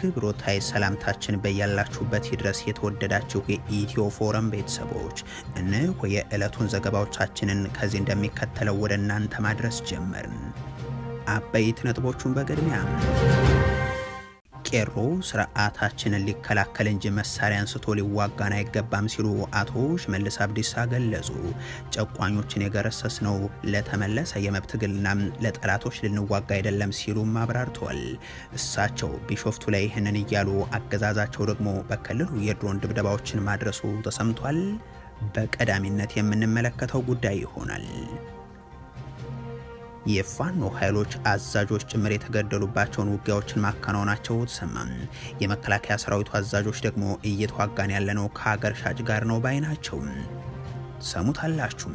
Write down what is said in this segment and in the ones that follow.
አክብሮታይ ሰላምታችን በያላችሁበት ይድረስ የተወደዳችሁ የኢትዮ ፎረም ቤተሰቦች፣ እነሆ የዕለቱን ዘገባዎቻችንን ከዚህ እንደሚከተለው ወደ እናንተ ማድረስ ጀመርን። አበይት ነጥቦቹን በቅድሚያ ቄሮ ስርዓታችንን ሊከላከል እንጂ መሳሪያ አንስቶ ሊዋጋን አይገባም ሲሉ አቶ ሽመልስ አብዲሳ ገለጹ። ጨቋኞችን የገረሰስነው ለተመለሰ የመብት ትግልና ለጠላቶች ልንዋጋ አይደለም ሲሉም አብራርተዋል። እሳቸው ቢሾፍቱ ላይ ይህንን እያሉ አገዛዛቸው ደግሞ በክልሉ የድሮን ድብደባዎችን ማድረሱ ተሰምቷል። በቀዳሚነት የምንመለከተው ጉዳይ ይሆናል። የፋኖ ኃይሎች አዛዦች ጭምር የተገደሉባቸውን ውጊያዎችን ማከናወናቸው ተሰማ። የመከላከያ ሰራዊቱ አዛዦች ደግሞ እየተዋጋን ያለነው ከሀገር ሻጭ ጋር ነው ባይ ናቸው። ሰሙታላችሁ።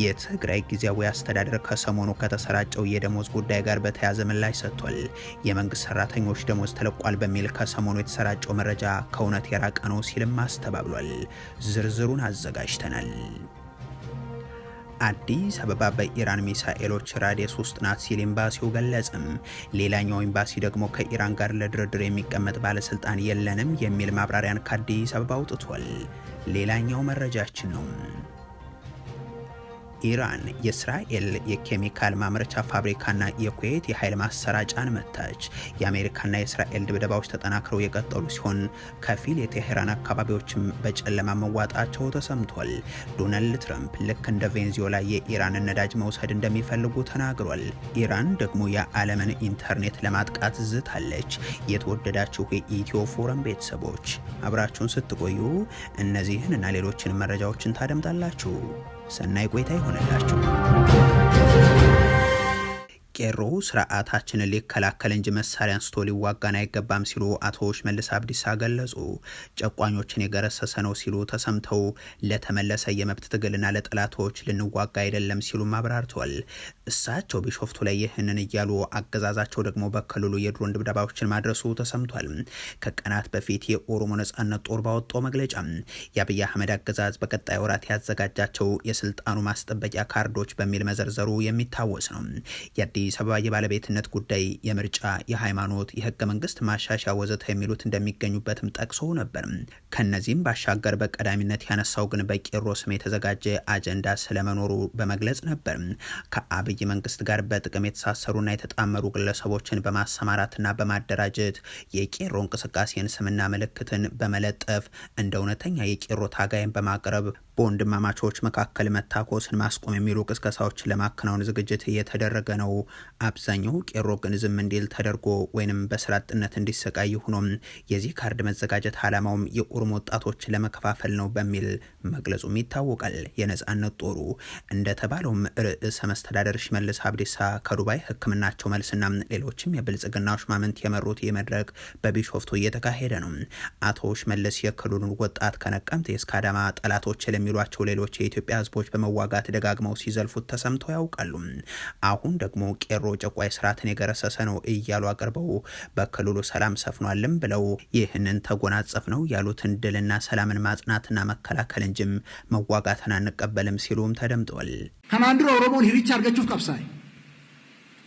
የትግራይ ጊዜያዊ አስተዳደር ከሰሞኑ ከተሰራጨው የደሞዝ ጉዳይ ጋር በተያያዘ ምላሽ ሰጥቷል። የመንግስት ሰራተኞች ደሞዝ ተለቋል በሚል ከሰሞኑ የተሰራጨው መረጃ ከእውነት የራቀ ነው ሲልም አስተባብሏል። ዝርዝሩን አዘጋጅተናል። አዲስ አበባ በኢራን ሚሳኤሎች ራዲየስ ውስጥ ናት ሲል ኤምባሲው ገለጸም። ሌላኛው ኤምባሲ ደግሞ ከኢራን ጋር ለድርድር የሚቀመጥ ባለስልጣን የለንም የሚል ማብራሪያን ከአዲስ አበባ አውጥቷል። ሌላኛው መረጃችን ነው። ኢራን የእስራኤል የኬሚካል ማምረቻ ፋብሪካና የኩዌት የኃይል ማሰራጫን መታች። የአሜሪካና የእስራኤል ድብደባዎች ተጠናክረው የቀጠሉ ሲሆን ከፊል የቴሄራን አካባቢዎችም በጨለማ መዋጣቸው ተሰምቷል። ዶናልድ ትራምፕ ልክ እንደ ቬንዙዌላ የኢራንን ነዳጅ መውሰድ እንደሚፈልጉ ተናግሯል። ኢራን ደግሞ የዓለምን ኢንተርኔት ለማጥቃት ዝታለች። የተወደዳችሁ የኢትዮ ፎረም ቤተሰቦች አብራችሁን ስትቆዩ እነዚህን እና ሌሎችን መረጃዎችን ታደምጣላችሁ። ሰናይ ቆይታ ይሆንላችሁ። ቄሮ ስርዓታችንን ሊከላከል እንጂ መሳሪያ አንስቶ ሊዋጋን አይገባም ሲሉ አቶ ሽመልስ አብዲሳ ገለጹ። ጨቋኞችን የገረሰሰ ነው ሲሉ ተሰምተው ለተመለሰ የመብት ትግልና ለጠላቶች ልንዋጋ አይደለም ሲሉም አብራርተዋል። እሳቸው ቢሾፍቱ ላይ ይህንን እያሉ አገዛዛቸው ደግሞ በክልሉ የድሮን ድብደባዎችን ማድረሱ ተሰምቷል። ከቀናት በፊት የኦሮሞ ነጻነት ጦር ባወጣው መግለጫ የአብይ አህመድ አገዛዝ በቀጣይ ወራት ያዘጋጃቸው የስልጣኑ ማስጠበቂያ ካርዶች በሚል መዘርዘሩ የሚታወስ ነው። የአዲስ አበባ የባለቤትነት ጉዳይ፣ የምርጫ፣ የሃይማኖት፣ የህገ መንግስት ማሻሻያ ወዘተ የሚሉት እንደሚገኙበትም ጠቅሶ ነበር። ከነዚህም ባሻገር በቀዳሚነት ያነሳው ግን በቄሮ ስም የተዘጋጀ አጀንዳ ስለመኖሩ በመግለጽ ነበር። ከአብይ መንግስት ጋር በጥቅም የተሳሰሩና የተጣመሩ ግለሰቦችን በማሰማራትና በማደራጀት የቄሮ እንቅስቃሴን ስምና ምልክትን በመለጠፍ እንደ እውነተኛ የቄሮ ታጋይን በማቅረብ በወንድማማቾች መካከል መታኮስን ማስቆም የሚሉ ቅስቀሳዎችን ለማከናወን ዝግጅት እየተደረገ ነው። አብዛኛው ቄሮ ግን ዝም እንዲል ተደርጎ ወይንም በስራ አጥነት እንዲሰቃይ ሆኖም የዚህ ካርድ መዘጋጀት ዓላማውም የኦሮሞ ወጣቶችን ለመከፋፈል ነው በሚል መግለጹም ይታወቃል። የነጻነት ጦሩ እንደተባለውም ርዕሰ መስተዳደር ሽመልስ አብዲሳ ከዱባይ ሕክምናቸው መልስና ሌሎችም የብልጽግና ሹማምንት የመሩት የመድረክ በቢሾፍቱ እየተካሄደ ነው። አቶ ሽመልስ የክልሉን ወጣት ከነቀምት እስከ አዳማ ጠላቶች የሚሏቸው ሌሎች የኢትዮጵያ ህዝቦች በመዋጋት ደጋግመው ሲዘልፉት ተሰምተው ያውቃሉ። አሁን ደግሞ ቄሮ ጨቋይ ስርዓትን የገረሰሰ ነው እያሉ አቅርበው በክልሉ ሰላም ሰፍኗልም ብለው ይህንን ተጎናጸፍ ነው ያሉትን ድልና ሰላምን ማጽናትና መከላከል እንጂም መዋጋትን አንቀበልም ሲሉም ተደምጠዋል። ከናንድሮ ኦሮሞን ሂሪቻ አርገቹፍ ቀብሳይ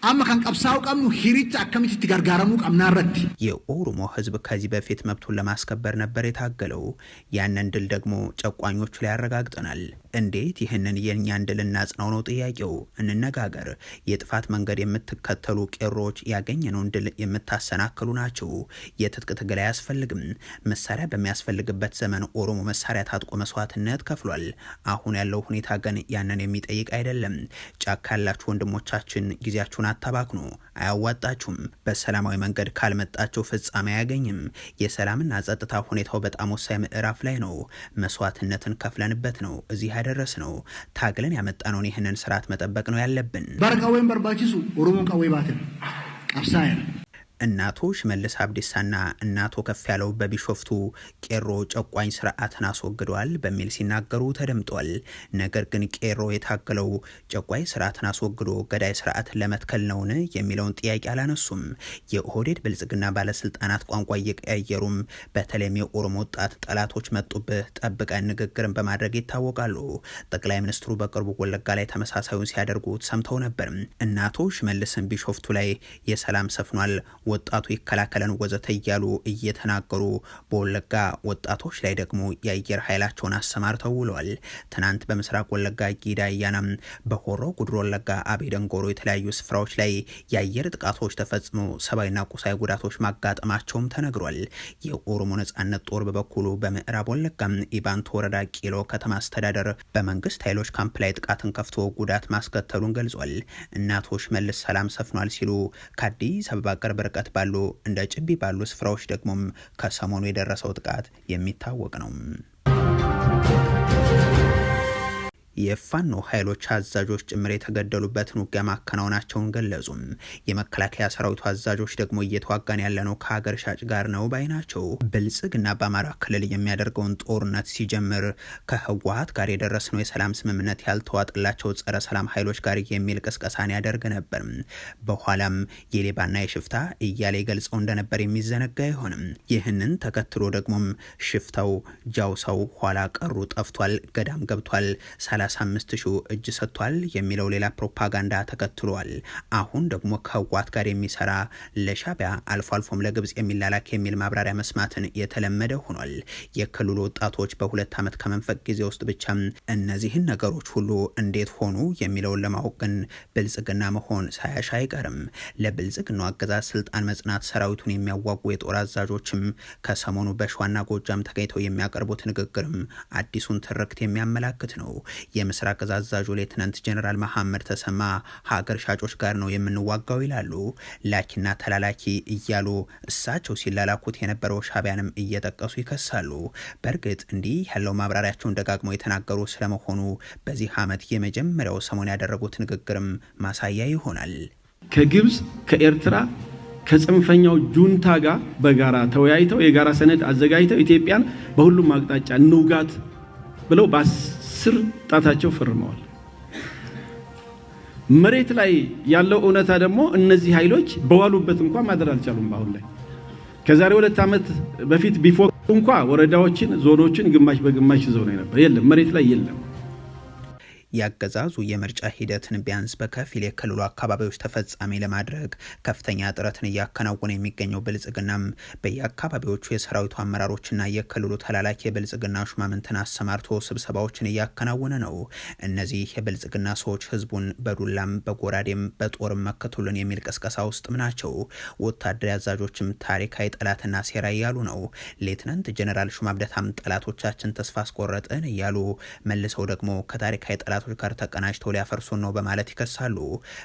አማ ካን ቀብሳው ቀምኑ ሂሪቻ አከሚት ትጋርጋረሙ ቀምናረት የኦሮሞ ህዝብ ከዚህ በፊት መብቱን ለማስከበር ነበር የታገለው። ያንን ድል ደግሞ ጨቋኞቹ ላይ ያረጋግጠናል። እንዴት ይህንን የኛን ድል እናጽናው ነው ጥያቄው። እንነጋገር። የጥፋት መንገድ የምትከተሉ ቄሮች ያገኘነውን ድል የምታሰናክሉ ናቸው። የትጥቅ ትግል አያስፈልግም። መሳሪያ በሚያስፈልግበት ዘመን ኦሮሞ መሳሪያ ታጥቆ መስዋዕትነት ከፍሏል። አሁን ያለው ሁኔታ ግን ያንን የሚጠይቅ አይደለም። ጫካ ያላችሁ ወንድሞቻችን ጊዜያችሁን አታባክኑ፣ አያዋጣችሁም። በሰላማዊ መንገድ ካልመጣችሁ ፍጻሜ አያገኝም። የሰላምና ጸጥታ ሁኔታው በጣም ወሳኝ ምዕራፍ ላይ ነው። መስዋዕትነትን ከፍለንበት ነው እዚህ ያደረስ ነው። ታግለን ያመጣነውን ይህንን ስርዓት መጠበቅ ነው ያለብን። ባርቃወይም በርባቺሱ ኦሮሞ ቀወይ ባትን ቀብሳይ እናቶ ሽመልስ አብዲሳና እናቶ ከፍያለው በቢሾፍቱ ቄሮ ጨቋኝ ስርዓትን አስወግደዋል በሚል ሲናገሩ ተደምጧል። ነገር ግን ቄሮ የታገለው ጨቋኝ ስርዓትን አስወግዶ ገዳይ ስርዓትን ለመትከል ነውን የሚለውን ጥያቄ አላነሱም። የኦህዴድ ብልጽግና ባለስልጣናት ቋንቋ እየቀያየሩም በተለይም የኦሮሞ ወጣት ጠላቶች መጡብህ ጠብቀን ንግግርን በማድረግ ይታወቃሉ። ጠቅላይ ሚኒስትሩ በቅርቡ ወለጋ ላይ ተመሳሳዩን ሲያደርጉት ሰምተው ነበር። እናቶ ሽመልስን ቢሾፍቱ ላይ የሰላም ሰፍኗል ወጣቱ ይከላከለን ወዘተ እያሉ እየተናገሩ በወለጋ ወጣቶች ላይ ደግሞ የአየር ኃይላቸውን አሰማርተው ውለዋል። ትናንት በምስራቅ ወለጋ ጊዳ አያናም፣ በሆሮ ጉድሮ ወለጋ አቤ ደንጎሮ የተለያዩ ስፍራዎች ላይ የአየር ጥቃቶች ተፈጽሞ ሰብአዊና ቁሳዊ ጉዳቶች ማጋጠማቸውም ተነግሯል። የኦሮሞ ነጻነት ጦር በበኩሉ በምዕራብ ወለጋ ኢባንቶ ወረዳ ቂሎ ከተማ አስተዳደር በመንግስት ኃይሎች ካምፕ ላይ ጥቃትን ከፍቶ ጉዳት ማስከተሉን ገልጿል። እናቶች መልስ ሰላም ሰፍኗል ሲሉ ከአዲስ አበባ ቅርብ ርቀት ባሉ እንደ ጭቢ ባሉ ስፍራዎች ደግሞም ከሰሞኑ የደረሰው ጥቃት የሚታወቅ ነው። የፋኖ ኃይሎች አዛዦች ጭምር የተገደሉበትን ውጊያ ማከናወናቸውን ገለጹ። የመከላከያ ሰራዊቱ አዛዦች ደግሞ እየተዋጋን ያለነው ከሀገር ሻጭ ጋር ነው ባይ ናቸው። ብልጽግና በአማራ ክልል የሚያደርገውን ጦርነት ሲጀምር ከህወሓት ጋር የደረስነው የሰላም ስምምነት ያልተዋጥላቸው ጸረ ሰላም ኃይሎች ጋር የሚል ቅስቀሳን ያደርግ ነበር። በኋላም የሌባና የሽፍታ እያለ ገልጸው እንደነበር የሚዘነጋ አይሆንም። ይህንን ተከትሎ ደግሞም ሽፍታው ጃውሳው ኋላ ቀሩ ጠፍቷል፣ ገዳም ገብቷል፣ 35,000 እጅ ሰጥቷል የሚለው ሌላ ፕሮፓጋንዳ ተከትሏል። አሁን ደግሞ ከህወሓት ጋር የሚሰራ ለሻቢያ አልፎ አልፎም ለግብጽ የሚላላክ የሚል ማብራሪያ መስማትን የተለመደ ሆኗል። የክልሉ ወጣቶች በ2 ዓመት ከመንፈቅ ጊዜ ውስጥ ብቻ እነዚህን ነገሮች ሁሉ እንዴት ሆኑ የሚለውን ለማወቅ ግን ብልጽግና መሆን ሳያሻ አይቀርም። ለብልጽግናው አገዛዝ ስልጣን መጽናት ሰራዊቱን የሚያዋጉ የጦር አዛዦችም ከሰሞኑ በሸዋና ጎጃም ተገኝተው የሚያቀርቡት ንግግርም አዲሱን ትርክት የሚያመላክት ነው። የምስራቅ እዝ አዛዡ ሌተናንት ጀነራል መሐመድ ተሰማ ሀገር ሻጮች ጋር ነው የምንዋጋው ይላሉ። ላኪና ተላላኪ እያሉ እሳቸው ሲላላኩት የነበረው ሻቢያንም እየጠቀሱ ይከሳሉ። በእርግጥ እንዲህ ያለው ማብራሪያቸውን ደጋግመው የተናገሩ ስለመሆኑ በዚህ ዓመት የመጀመሪያው ሰሞን ያደረጉት ንግግርም ማሳያ ይሆናል። ከግብጽ ከኤርትራ ከጽንፈኛው ጁንታ ጋር በጋራ ተወያይተው የጋራ ሰነድ አዘጋጅተው ኢትዮጵያን በሁሉም አቅጣጫ እንውጋት ብለው በ10 ጣታቸው ፈርመዋል። መሬት ላይ ያለው እውነታ ደግሞ እነዚህ ኃይሎች በዋሉበት እንኳን ማድረግ አልቻሉም። አሁን ላይ ከዛሬ 2 ዓመት በፊት ቢፎክሩ እንኳን ወረዳዎችን፣ ዞኖችን ግማሽ በግማሽ ይዘው ነው ነበር። የለም መሬት ላይ የለም። ያገዛዙ የምርጫ ሂደትን ቢያንስ በከፊል የክልሉ አካባቢዎች ተፈጻሚ ለማድረግ ከፍተኛ ጥረትን እያከናወነ የሚገኘው ብልጽግናም በየአካባቢዎቹ የሰራዊቱ አመራሮችና የክልሉ ተላላኪ የብልጽግና ሹማምንትን አሰማርቶ ስብሰባዎችን እያከናወነ ነው። እነዚህ የብልጽግና ሰዎች ህዝቡን በዱላም በጎራዴም በጦርም መከቱልን የሚል ቅስቀሳ ውስጥም ናቸው። ወታደራዊ አዛዦችም ታሪካዊ ጠላትና ሴራ እያሉ ነው። ሌትናንት ጀነራል ሹማብደታም ጠላቶቻችን ተስፋ አስቆረጥን እያሉ መልሰው ደግሞ ከታሪካዊ ጠላቶች ጋር ተቀናጅተው ሊያፈርሱን ነው በማለት ይከሳሉ።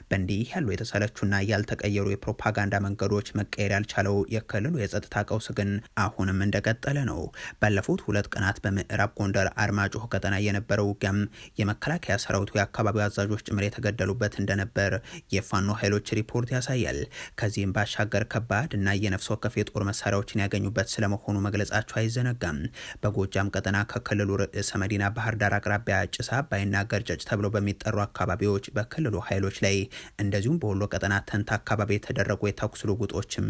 በእንዲህ ያሉ የተሰለቹና ያልተቀየሩ የፕሮፓጋንዳ መንገዶች መቀየር ያልቻለው የክልሉ የጸጥታ ቀውስ ግን አሁንም እንደቀጠለ ነው። ባለፉት 2 ቀናት በምዕራብ ጎንደር አርማጭሆ ቀጠና የነበረው ውጊያም የመከላከያ ሰራዊቱ የአካባቢው አዛዦች ጭምር የተገደሉበት እንደነበር የፋኖ ኃይሎች ሪፖርት ያሳያል። ከዚህም ባሻገር ከባድ እና የነፍስ ወከፍ የጦር መሳሪያዎችን ያገኙበት ስለመሆኑ መግለጻቸው አይዘነጋም። በጎጃም ቀጠና ከክልሉ ርዕሰ መዲና ባህር ዳር አቅራቢያ ጭስ አባይና ገርጨጭ ተብለው በሚጠሩ አካባቢዎች በክልሉ ኃይሎች ላይ እንደዚሁም በወሎ ቀጠና ተንታ አካባቢ የተደረጉ የተኩስ ልውውጦችም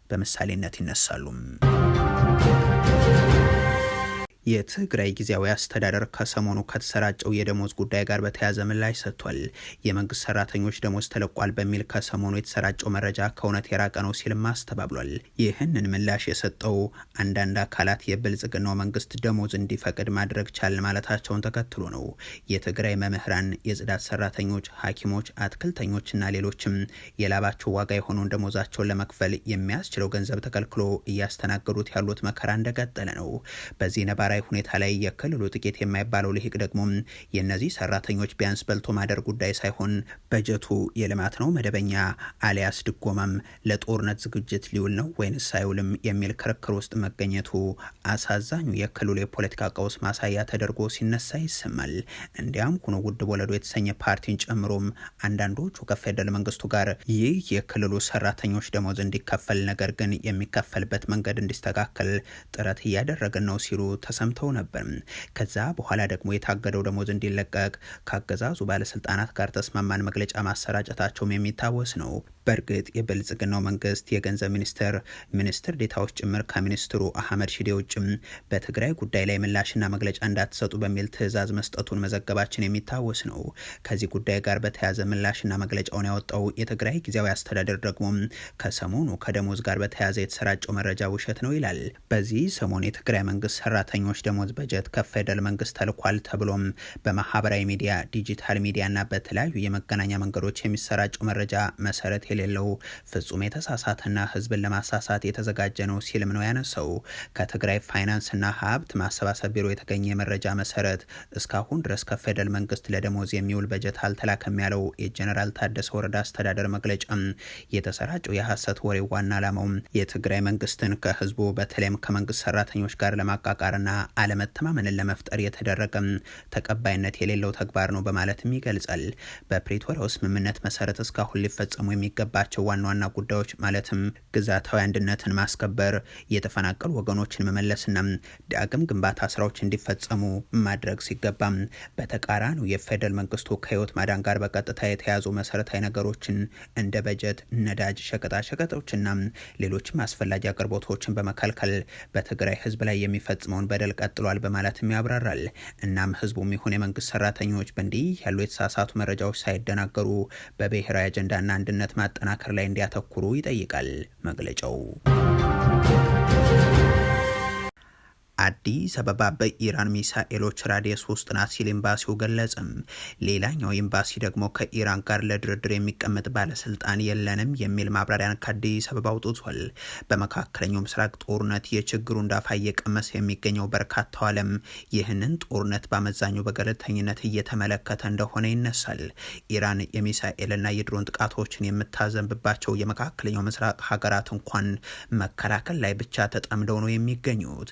በምሳሌነት ይነሳሉ። የትግራይ ጊዜያዊ አስተዳደር ከሰሞኑ ከተሰራጨው የደሞዝ ጉዳይ ጋር በተያያዘ ምላሽ ሰጥቷል። የመንግስት ሰራተኞች ደሞዝ ተለቋል በሚል ከሰሞኑ የተሰራጨው መረጃ ከእውነት የራቀ ነው ሲልም አስተባብሏል። ይህንን ምላሽ የሰጠው አንዳንድ አካላት የብልጽግናው መንግስት ደሞዝ እንዲፈቅድ ማድረግ ቻል ማለታቸውን ተከትሎ ነው። የትግራይ መምህራን፣ የጽዳት ሰራተኞች፣ ሐኪሞች፣ አትክልተኞችና ሌሎችም የላባቸው ዋጋ የሆነውን ደሞዛቸውን ለመክፈል የሚያስችለው ገንዘብ ተከልክሎ እያስተናገዱት ያሉት መከራ እንደቀጠለ ነው። በዚህ ነባራ ሁኔታ ላይ የክልሉ ጥቂት የማይባለው ልሂቅ ደግሞ የነዚህ ሰራተኞች ቢያንስ በልቶ ማደር ጉዳይ ሳይሆን በጀቱ የልማት ነው መደበኛ አሊያስ ድጎማም ለጦርነት ዝግጅት ሊውል ነው ወይንስ አይውልም የሚል ክርክር ውስጥ መገኘቱ አሳዛኙ የክልሉ የፖለቲካ ቀውስ ማሳያ ተደርጎ ሲነሳ ይሰማል። እንዲያም ሆኖ ውድ ወለዶ የተሰኘ ፓርቲን ጨምሮም አንዳንዶቹ ከፌደራል መንግስቱ ጋር ይህ የክልሉ ሰራተኞች ደሞዝ እንዲከፈል ነገር ግን የሚከፈልበት መንገድ እንዲስተካከል ጥረት እያደረግን ነው ሲሉ ሰምተው ነበር። ከዛ በኋላ ደግሞ የታገደው ደሞዝ እንዲለቀቅ ከአገዛዙ ባለስልጣናት ጋር ተስማማን መግለጫ ማሰራጨታቸውም የሚታወስ ነው። በእርግጥ የብልጽግናው መንግስት የገንዘብ ሚኒስትር ዴታዎች ጭምር ከሚኒስትሩ አህመድ ሺዴ ውጭም በትግራይ ጉዳይ ላይ ምላሽና መግለጫ እንዳትሰጡ በሚል ትዕዛዝ መስጠቱን መዘገባችን የሚታወስ ነው። ከዚህ ጉዳይ ጋር በተያያዘ ምላሽና መግለጫውን ያወጣው የትግራይ ጊዜያዊ አስተዳደር ደግሞ ከሰሞኑ ከደሞዝ ጋር በተያያዘ የተሰራጨው መረጃ ውሸት ነው ይላል። በዚህ ሰሞን የትግራይ መንግስት ሰራተኞች ደሞዝ በጀት ከፌደራል መንግስት ተልኳል ተብሎም በማህበራዊ ሚዲያ፣ ዲጂታል ሚዲያና በተለያዩ የመገናኛ መንገዶች የሚሰራጨው መረጃ መሰረት የሌለው ፍጹም የተሳሳተና ህዝብን ለማሳሳት የተዘጋጀ ነው ሲልም ነው ያነሳው። ከትግራይ ፋይናንስና ሀብት ማሰባሰብ ቢሮ የተገኘ መረጃ መሰረት እስካሁን ድረስ ከፌደራል መንግስት ለደሞዝ የሚውል በጀት አልተላከም ያለው የጀነራል ታደሰ ወረዳ አስተዳደር መግለጫ የተሰራጨው የሐሰት ወሬ ዋና ዓላማው የትግራይ መንግስትን ከህዝቡ በተለይም ከመንግስት ሰራተኞች ጋር ለማቃቃርና አለመተማመንን ለመፍጠር የተደረገ ተቀባይነት የሌለው ተግባር ነው በማለትም ይገልጻል። በፕሪቶሪያው ስምምነት መሰረት እስካሁን ሊፈጸሙ የሚገባቸው ዋና ዋና ጉዳዮች ማለትም ግዛታዊ አንድነትን ማስከበር፣ የተፈናቀሉ ወገኖችን መመለስና ዳግም ግንባታ ስራዎች እንዲፈጸሙ ማድረግ ሲገባም በተቃራኒው የፌደራል መንግስቱ ከህይወት ማዳን ጋር በቀጥታ የተያዙ መሰረታዊ ነገሮችን እንደ በጀት፣ ነዳጅ፣ ሸቀጣሸቀጦችና ሌሎችም አስፈላጊ አቅርቦቶችን በመከልከል በትግራይ ህዝብ ላይ የሚፈጽመውን በደል ቀጥሏል በማለትም ያብራራል። እናም ህዝቡም ይሁን የመንግስት ሰራተኞች በእንዲህ ያሉ የተሳሳቱ መረጃዎች ሳይደናገሩ በብሔራዊ አጀንዳና አንድነት ማጠናከር ላይ እንዲያተኩሩ ይጠይቃል መግለጫው። አዲስ አበባ በኢራን ሚሳኤሎች ራዲየስ ውስጥ ናት ሲል ኤምባሲው ገለጸም። ሌላኛው ኤምባሲ ደግሞ ከኢራን ጋር ለድርድር የሚቀመጥ ባለስልጣን የለንም የሚል ማብራሪያን ከአዲስ አበባ አውጥቷል። በመካከለኛው ምስራቅ ጦርነት የችግሩ እንዳፋ እየቀመሰ የሚገኘው በርካታው ዓለም ይህንን ጦርነት በአመዛኙ በገለልተኝነት እየተመለከተ እንደሆነ ይነሳል። ኢራን የሚሳኤልና የድሮን ጥቃቶችን የምታዘንብባቸው የመካከለኛው ምስራቅ ሀገራት እንኳን መከላከል ላይ ብቻ ተጠምደው ነው የሚገኙት።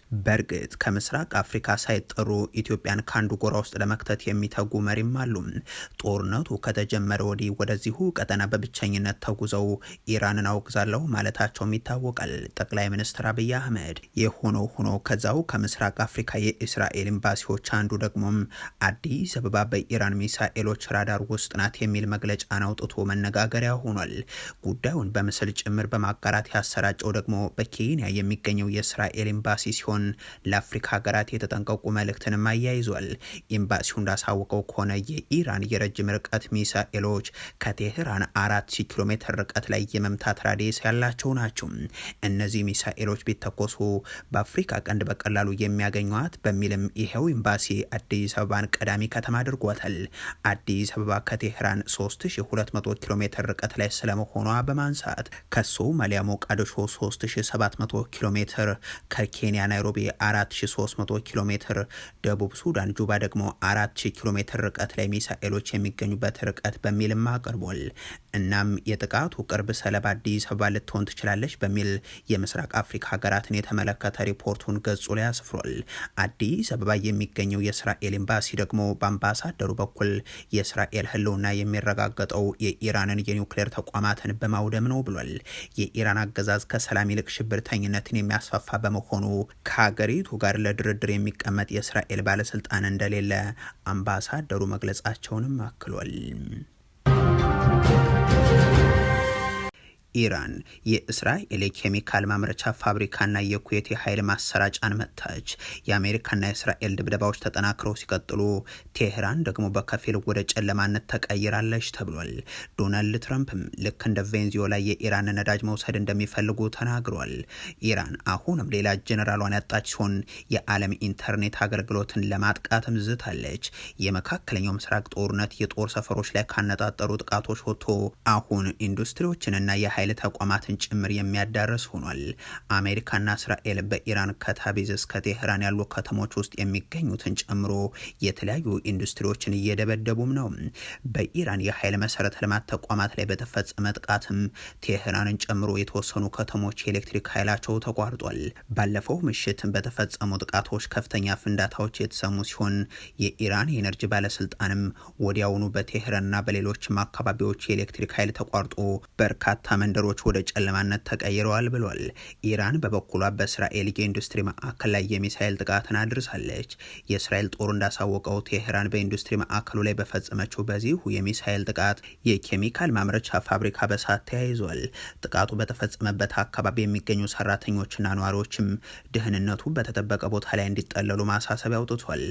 ከምስራቅ አፍሪካ ሳይጠሩ ኢትዮጵያን ከአንዱ ጎራ ውስጥ ለመክተት የሚተጉ መሪም አሉ። ጦርነቱ ከተጀመረ ወዲህ ወደዚሁ ቀጠና በብቸኝነት ተጉዘው ኢራንን አውግዛለሁ ማለታቸውም ይታወቃል። ጠቅላይ ሚኒስትር አብይ አህመድ የሆነው ሆኖ ከዛው ከምስራቅ አፍሪካ የእስራኤል ኤምባሲዎች አንዱ ደግሞም አዲስ አበባ በኢራን ሚሳኤሎች ራዳር ውስጥ ናት የሚል መግለጫን አውጥቶ መነጋገሪያ ሆኗል። ጉዳዩን በምስል ጭምር በማጋራት ያሰራጨው ደግሞ በኬንያ የሚገኘው የእስራኤል ኤምባሲ ሲሆን ለአፍሪካ ሀገራት የተጠንቀቁ መልእክትንም አያይዟል። ኤምባሲው እንዳሳወቀው ከሆነ የኢራን የረጅም ርቀት ሚሳኤሎች ከቴህራን 4000 ኪሎ ሜትር ርቀት ላይ የመምታት ራዲየስ ያላቸው ናቸው። እነዚህ ሚሳኤሎች ቢተኮሱ በአፍሪካ ቀንድ በቀላሉ የሚያገኟት በሚልም ይሄው ኤምባሲ አዲስ አበባን ቀዳሚ ከተማ አድርጓታል። አዲስ አበባ ከቴህራን 3200 ኪሎ ሜትር ርቀት ላይ ስለመሆኗ በማንሳት ከሶማሊያ ሞቃዲሾ 3700 ኪሎ ሜትር፣ ከኬንያ ናይሮቢ 4300 ኪሎ ሜትር፣ ደቡብ ሱዳን ጁባ ደግሞ 4000 ኪሎ ሜትር ርቀት ላይ ሚሳኤሎች የሚገኙበት ርቀት በሚልም አቅርቧል። እናም የጥቃቱ ቅርብ ሰለባ አዲስ አበባ ልትሆን ትችላለች በሚል የምስራቅ አፍሪካ ሀገራትን የተመለከተ ሪፖርቱን ገጹ ላይ አስፍሯል። አዲስ አበባ የሚገኘው የእስራኤል ኤምባሲ ደግሞ በአምባሳደሩ በኩል የእስራኤል ህልውና የሚረጋገጠው የኢራንን የኒውክሌር ተቋማትን በማውደም ነው ብሏል። የኢራን አገዛዝ ከሰላም ይልቅ ሽብርተኝነትን የሚያስፋፋ በመሆኑ ከሀገሪቱ ጋር ለድርድር የሚቀመጥ የእስራኤል ባለስልጣን እንደሌለ አምባሳደሩ መግለጻቸውንም አክሏል። ኢራን የእስራኤል የኬሚካል ማምረቻ ፋብሪካና የኩዌት የኃይል ማሰራጫን መታች። የአሜሪካና የእስራኤል ድብደባዎች ተጠናክረው ሲቀጥሉ ቴህራን ደግሞ በከፊል ወደ ጨለማነት ተቀይራለች ተብሏል። ዶናልድ ትራምፕም ልክ እንደ ቬንዙዌላ የኢራን ነዳጅ መውሰድ እንደሚፈልጉ ተናግሯል። ኢራን አሁንም ሌላ ጀነራሏን ያጣች ሲሆን የዓለም ኢንተርኔት አገልግሎትን ለማጥቃትም ዝታለች። የመካከለኛው ምስራቅ ጦርነት የጦር ሰፈሮች ላይ ካነጣጠሩ ጥቃቶች ወጥቶ አሁን ኢንዱስትሪዎችንና የኃይል ተቋማትን ጭምር የሚያዳርስ ሆኗል። አሜሪካና እስራኤል በኢራን ከታቢዝ እስከ ቴህራን ያሉ ከተሞች ውስጥ የሚገኙትን ጨምሮ የተለያዩ ኢንዱስትሪዎችን እየደበደቡም ነው። በኢራን የኃይል መሰረተ ልማት ተቋማት ላይ በተፈጸመ ጥቃትም ቴህራንን ጨምሮ የተወሰኑ ከተሞች የኤሌክትሪክ ኃይላቸው ተቋርጧል። ባለፈው ምሽት በተፈጸሙ ጥቃቶች ከፍተኛ ፍንዳታዎች የተሰሙ ሲሆን የኢራን የኤነርጂ ባለስልጣንም ወዲያውኑ በቴህራንና በሌሎችም አካባቢዎች የኤሌክትሪክ ኃይል ተቋርጦ በርካታ መንደሮች ወደ ጨለማነት ተቀይረዋል ብሏል። ኢራን በበኩሏ በእስራኤል የኢንዱስትሪ ማዕከል ላይ የሚሳኤል ጥቃትን አድርሳለች። የእስራኤል ጦር እንዳሳወቀው ቴህራን በኢንዱስትሪ ማዕከሉ ላይ በፈጸመችው በዚሁ የሚሳኤል ጥቃት የኬሚካል ማምረቻ ፋብሪካ በሳት ተያይዟል። ጥቃቱ በተፈጸመበት አካባቢ የሚገኙ ሰራተኞችና ነዋሪዎችም ደህንነቱ በተጠበቀ ቦታ ላይ እንዲጠለሉ ማሳሰቢያ አውጥቷል።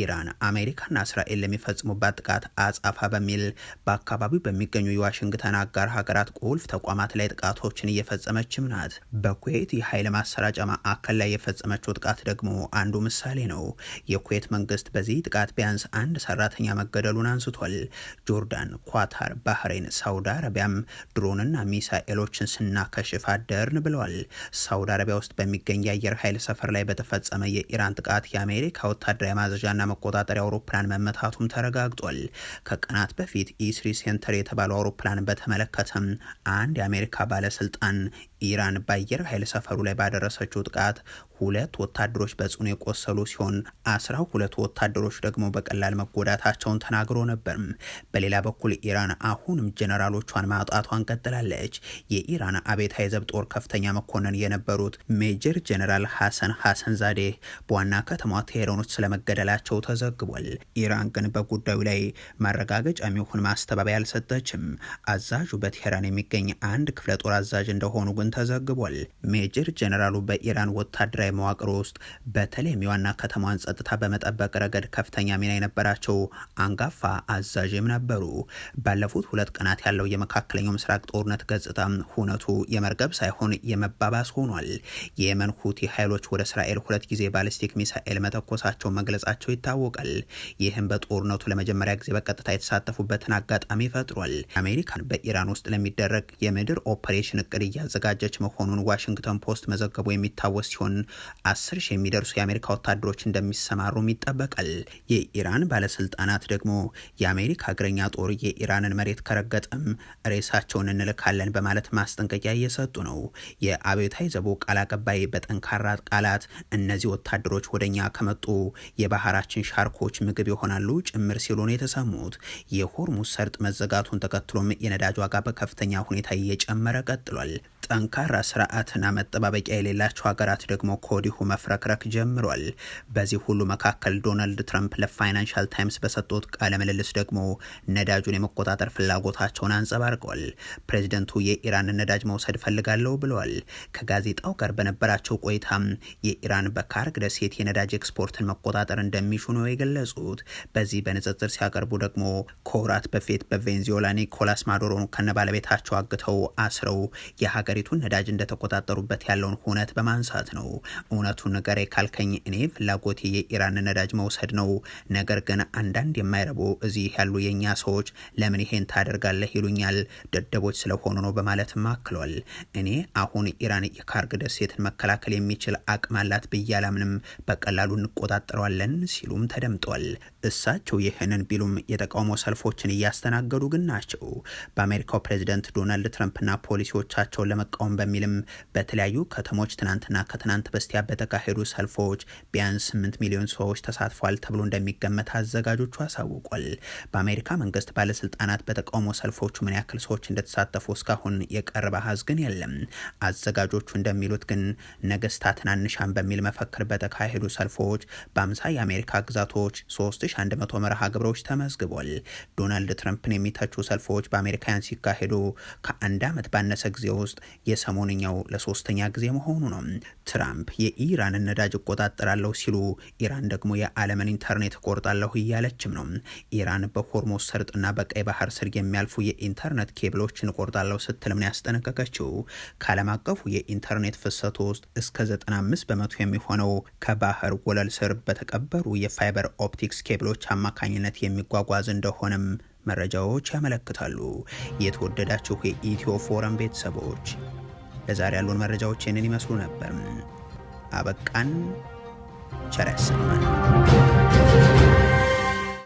ኢራን አሜሪካና እስራኤል ለሚፈጽሙባት ጥቃት አጻፋ በሚል በአካባቢው በሚገኙ የዋሽንግተን አጋር ሀገራት ቁልፍ ተቋማት ላይ ጥቃቶችን እየፈጸመችም ናት። በኩዌት የኃይል ማሰራጫ ማዕከል ላይ የፈጸመችው ጥቃት ደግሞ አንዱ ምሳሌ ነው። የኩዌት መንግስት በዚህ ጥቃት ቢያንስ አንድ ሰራተኛ መገደሉን አንስቷል። ጆርዳን፣ ኳታር፣ ባህሬን፣ ሳውዲ አረቢያም ድሮንና ሚሳኤሎችን ስናከሽፍ አደርን ብለዋል። ሳውዲ አረቢያ ውስጥ በሚገኝ የአየር ኃይል ሰፈር ላይ በተፈጸመ የኢራን ጥቃት የአሜሪካ ወታደራዊ ማዘዣና መቆጣጠሪያ አውሮፕላን መመታቱም ተረጋግጧል። ከቀናት በፊት ኢስሪ ሴንተር የተባለው አውሮፕላን በተመለከተም አንድ የአሜሪካ ባለስልጣን ኢራን በአየር ኃይል ሰፈሩ ላይ ባደረሰችው ጥቃት 2 ወታደሮች በጽኑ የቆሰሉ ሲሆን 12 ወታደሮች ደግሞ በቀላል መጎዳታቸውን ተናግሮ ነበር። በሌላ በኩል ኢራን አሁንም ጄኔራሎቿን ማውጣቷን ቀጥላለች። የኢራን አብዮታዊ ዘብ ጦር ከፍተኛ መኮንን የነበሩት ሜጀር ጄኔራል ሐሰን ዛዴህ በዋና ከተማ ቴሄራን ውስጥ ስለመገደላቸው ተዘግቧል። ኢራን ግን በጉዳዩ ላይ ማረጋገጫ የሚሆን ማስተባበያ አልሰጠችም። አዛዡ በቴሄራን የሚገኝ አንድ ክፍለ ጦር አዛዥ እንደሆኑ ግን ተዘግቧል። ሜጀር ጄኔራሉ በኢራን ወታደራዊ መዋቅር ውስጥ በተለይም የዋና ከተማዋን ጸጥታ በመጠበቅ ረገድ ከፍተኛ ሚና የነበራቸው አንጋፋ አዛዥም ነበሩ። ባለፉት 2 ቀናት ያለው የመካከለኛው ምስራቅ ጦርነት ገጽታ ሁነቱ የመርገብ ሳይሆን የመባባስ ሆኗል። የየመን ሁቲ ኃይሎች ወደ እስራኤል 2 ጊዜ ባሊስቲክ ሚሳኤል መተኮሳቸው መግለጻቸው ይታወቃል። ይህም በጦርነቱ ለመጀመሪያ ጊዜ በቀጥታ የተሳተፉበትን አጋጣሚ ፈጥሯል። አሜሪካን በኢራን ውስጥ ለሚደረግ የምድር ኦፕሬሽን እቅድ እያዘጋጀች መሆኑን ዋሽንግተን ፖስት መዘገቡ የሚታወስ ሲሆን 10 ሺህ የሚደርሱ የአሜሪካ ወታደሮች እንደሚሰማሩም ይጠበቃል። የኢራን ባለስልጣናት ደግሞ የአሜሪካ እግረኛ ጦር የኢራንን መሬት ከረገጠም ሬሳቸውን እንልካለን በማለት ማስጠንቀቂያ እየሰጡ ነው። የአብዮታዊ ዘቡ ቃል አቀባይ በጠንካራ ቃላት እነዚህ ወታደሮች ወደኛ ከመጡ የባህራችን ሻርኮች ምግብ ይሆናሉ ጭምር ሲሉ ነው የተሰሙት። የሆርሙዝ ሰርጥ መዘጋቱን ተከትሎም የነዳጅ ዋጋ በከፍተኛ ሁኔታ እየጨመረ ቀጥሏል። ጠንካራ ስርዓትና መጠባበቂያ የሌላቸው ሀገራት ደግሞ ከወዲሁ መፍረክረክ ጀምሯል። በዚህ ሁሉ መካከል ዶናልድ ትራምፕ ለፋይናንሻል ታይምስ በሰጡት ቃለ ምልልስ ደግሞ ነዳጁን የመቆጣጠር ፍላጎታቸውን አንጸባርቀዋል። ፕሬዚደንቱ የኢራንን ነዳጅ መውሰድ ፈልጋለሁ ብለዋል። ከጋዜጣው ጋር በነበራቸው ቆይታም የኢራን በካርግ ደሴት የነዳጅ ኤክስፖርትን መቆጣጠር እንደሚሹ ነው የገለጹት። በዚህ በንጽጽር ሲያቀርቡ ደግሞ ከወራት በፊት በቬንዙዌላ ኒኮላስ ማዱሮን ከነባለቤታቸው አግተው አስረው የሀገሪቱን ነዳጅ እንደተቆጣጠሩበት ያለውን ሁነት በማንሳት ነው። እውነቱን ንገሬ ካልከኝ እኔ ፍላጎቴ የኢራን ነዳጅ መውሰድ ነው። ነገር ግን አንዳንድ የማይረቡ እዚህ ያሉ የኛ ሰዎች ለምን ይሄን ታደርጋለህ ይሉኛል። ደደቦች ስለሆኑ ነው በማለትም አክሏል። እኔ አሁን ኢራን የካርግ ደሴትን መከላከል የሚችል አቅም አላት ብዬ አላምንም። በቀላሉ እንቆጣጠረዋለን ሲሉም ተደምጧል። እሳቸው ይህንን ቢሉም የተቃውሞ ሰልፎችን እያስተናገዱ ግን ናቸው። በአሜሪካው ፕሬዚደንት ዶናልድ ትራምፕና ፖሊሲዎቻቸውን ለመቃወም በሚልም በተለያዩ ከተሞች ትናንትና ከትናንት በስቲያ በተካሄዱ ሰልፎች ቢያንስ 8 ሚሊዮን ሰዎች ተሳትፏል ተብሎ እንደሚገመት አዘጋጆቹ አሳውቋል። በአሜሪካ መንግስት ባለስልጣናት በተቃውሞ ሰልፎቹ ምን ያክል ሰዎች እንደተሳተፉ እስካሁን የቀረበ አሃዝ ግን የለም። አዘጋጆቹ እንደሚሉት ግን ነገስታትን አንሻም በሚል መፈክር በተካሄዱ ሰልፎች በ50 የአሜሪካ ግዛቶች 3100 መርሃ ግብሮች ተመዝግቧል። ዶናልድ ትራምፕን የሚተቹ ሰልፎች በአሜሪካውያን ሲካሄዱ ከአንድ ዓመት ባነሰ ጊዜ ውስጥ የሰሞንኛው ለ3ኛ ጊዜ መሆኑ ነው። ትራምፕ የኢራንን ነዳጅ እቆጣጠራለሁ ሲሉ ኢራን ደግሞ የዓለምን ኢንተርኔት እቆርጣለሁ እያለችም ነው። ኢራን በሆርሙዝ ሰርጥና በቀይ ባህር ስር የሚያልፉ የኢንተርኔት ኬብሎችን እቆርጣለሁ ስትልም ነው ያስጠነቀቀችው። ከዓለም አቀፉ የኢንተርኔት ፍሰቱ ውስጥ እስከ 95 በመቶ የሚሆነው ከባህር ወለል ስር በተቀበሩ የፋይበር ኦፕቲክስ ኬብሎች አማካኝነት የሚጓጓዝ እንደሆነም መረጃዎች ያመለክታሉ። የተወደዳችሁ የኢትዮ ፎረም ቤተሰቦች ለዛሬ ያሉን መረጃዎች ይህንን ይመስሉ ነበር። አበቃን። ቸር ያሰማን።